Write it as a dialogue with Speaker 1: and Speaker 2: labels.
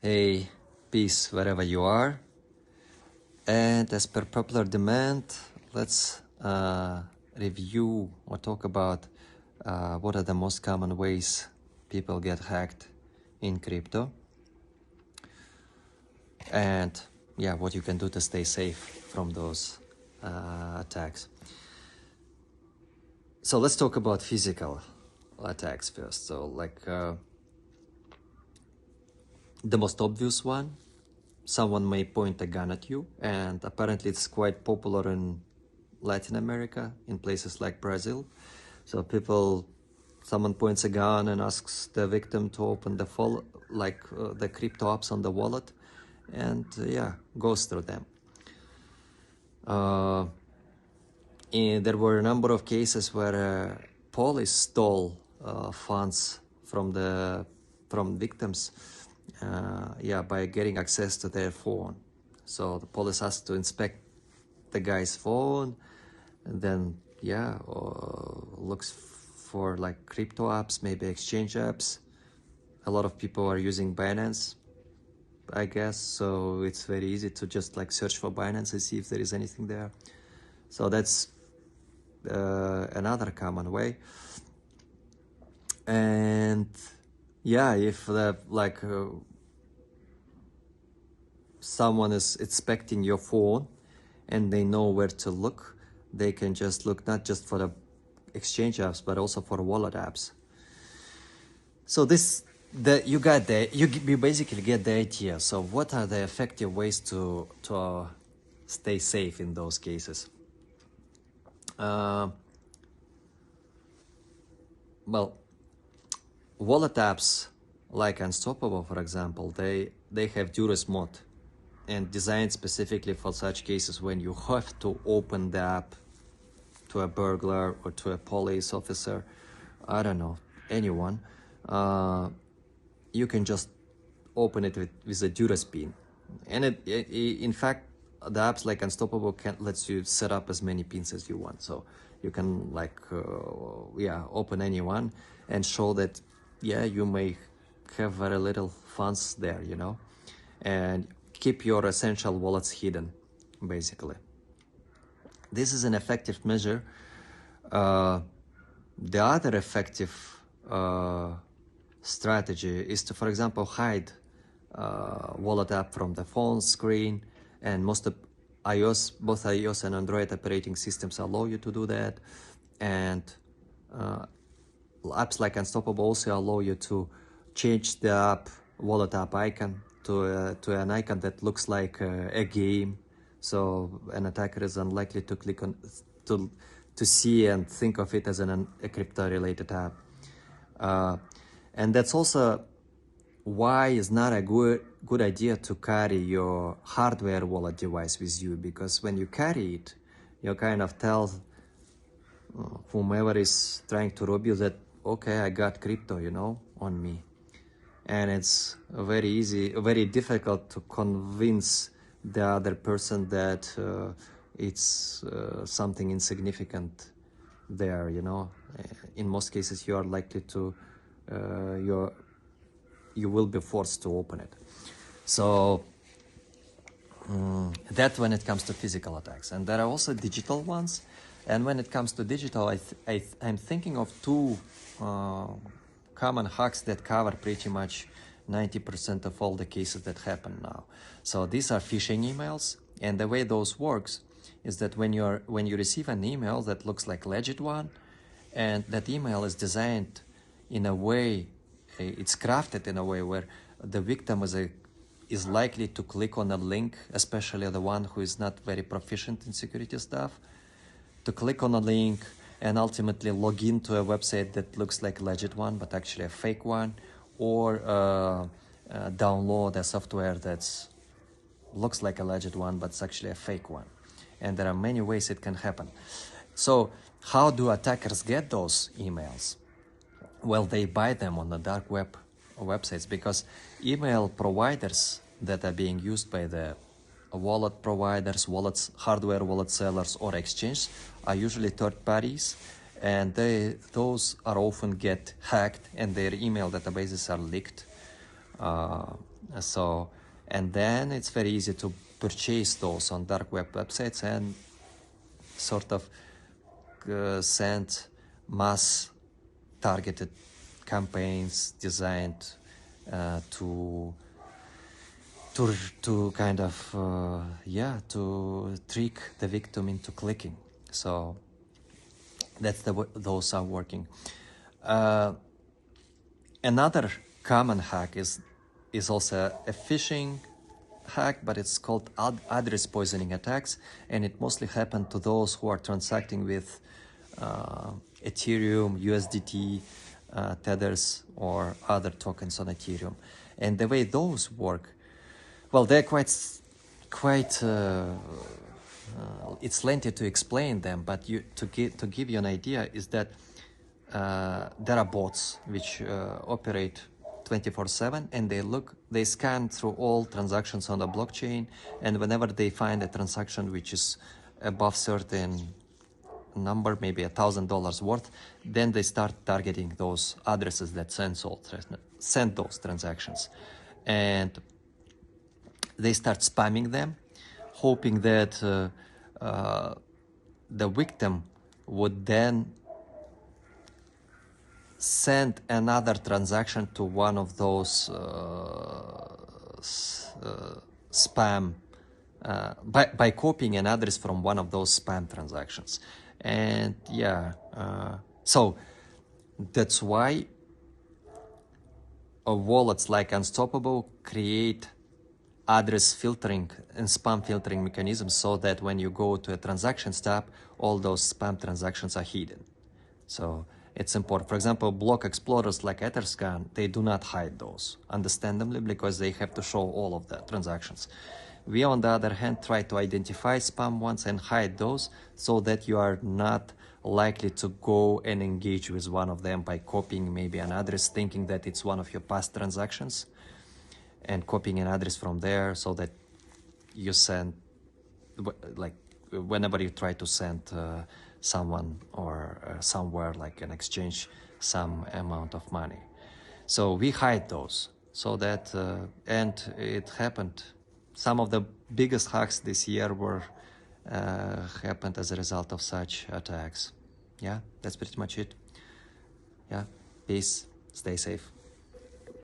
Speaker 1: Hey, peace wherever you are. And as per popular demand, let's review or talk about what are the most common ways people get hacked in crypto. And yeah, what you can do to stay safe from those attacks. So let's talk about physical attacks first. So the most obvious one, someone may point a gun at you, and apparently it's quite popular in Latin America, in places like Brazil. So someone points a gun and asks the victim to open the the crypto apps on the wallet, and goes through them. And there were a number of cases where police stole funds from victims by getting access to their phone. So the police has to inspect the guy's phone, and then looks for like crypto apps, maybe exchange apps. A lot of people are using Binance, I guess, so it's very easy to just like search for Binance and see if there is anything there. So that's another common way. And if someone is inspecting your phone and they know where to look, they can just look not just for the exchange apps but also for wallet apps. So you basically get the idea. So what are the effective ways to stay safe in those cases? Wallet apps like Unstoppable, for example, they have Duress mode, and designed specifically for such cases when you have to open the app to a burglar or to a police officer, I don't know, anyone. You can just open it with a Duress pin, and in fact, the apps like Unstoppable lets you set up as many pins as you want. So you can open any one and show that you may have very little funds there, and keep your essential wallets hidden, basically. This is an effective measure. The other effective strategy is to, for example, hide wallet app from the phone screen, and both iOS and Android operating systems allow you to do that. And apps like Unstoppable also allow you to change the wallet app icon to an icon that looks like a game, so an attacker is unlikely to click on to see and think of it as a crypto-related app. And that's also why it's not a good idea to carry your hardware wallet device with you, because when you carry it, you kind of tell whomever is trying to rob you that, okay, I got crypto, on me. And it's very difficult to convince the other person that it's something insignificant there, In most cases, you are likely to, you will be forced to open it. So that when it comes to physical attacks. And there are also digital ones. And when it comes to digital, I'm thinking of two common hacks that cover pretty much 90% of all the cases that happen now. So these are phishing emails, and the way those works is that when you receive an email that looks like legit one, and that email is designed in a way, it's crafted in a way where the victim is likely to click on a link, especially the one who is not very proficient in security stuff, to click on a link and ultimately log into a website that looks like a legit one, but actually a fake one, or download a software that looks like a legit one, but it's actually a fake one. And there are many ways it can happen. So how do attackers get those emails? Well, they buy them on the dark web websites, because email providers that are being used by the wallet providers, hardware wallet sellers, or exchange are usually third parties, and those are often get hacked and their email databases are leaked. So, and then it's very easy to purchase those on dark web websites and sort of send mass targeted campaigns designed to kind of to trick the victim into clicking. So that's those are working. Another common hack is also a phishing hack, but it's called address poisoning attacks, and it mostly happens to those who are transacting with Ethereum, USDT, tethers, or other tokens on Ethereum. And the way those work, well, they're quite it's lengthy to explain them, but to give you an idea is that there are bots which operate 24/7, and they scan through all transactions on the blockchain, and whenever they find a transaction which is above certain number, maybe $1,000 worth, then they start targeting those addresses that send those transactions, and they start spamming them, hoping that the victim would then send another transaction to one of those spam by copying an address from one of those spam transactions. And so that's why wallets like Unstoppable create address filtering and spam filtering mechanisms, so that when you go to a transactions tab, all those spam transactions are hidden. So it's important. For example, block explorers like Etherscan, they do not hide those, understandably, because they have to show all of the transactions. We, on the other hand, try to identify spam ones and hide those, so that you are not likely to go and engage with one of them by copying maybe an address, thinking that it's one of your past transactions, and copying an address from there, so that you send, like, whenever you try to send someone or somewhere, like an exchange, some amount of money. So we hide those, so that, and it happened. Some of the biggest hacks this year were happened as a result of such attacks. Yeah, that's pretty much it. Yeah, peace, stay safe.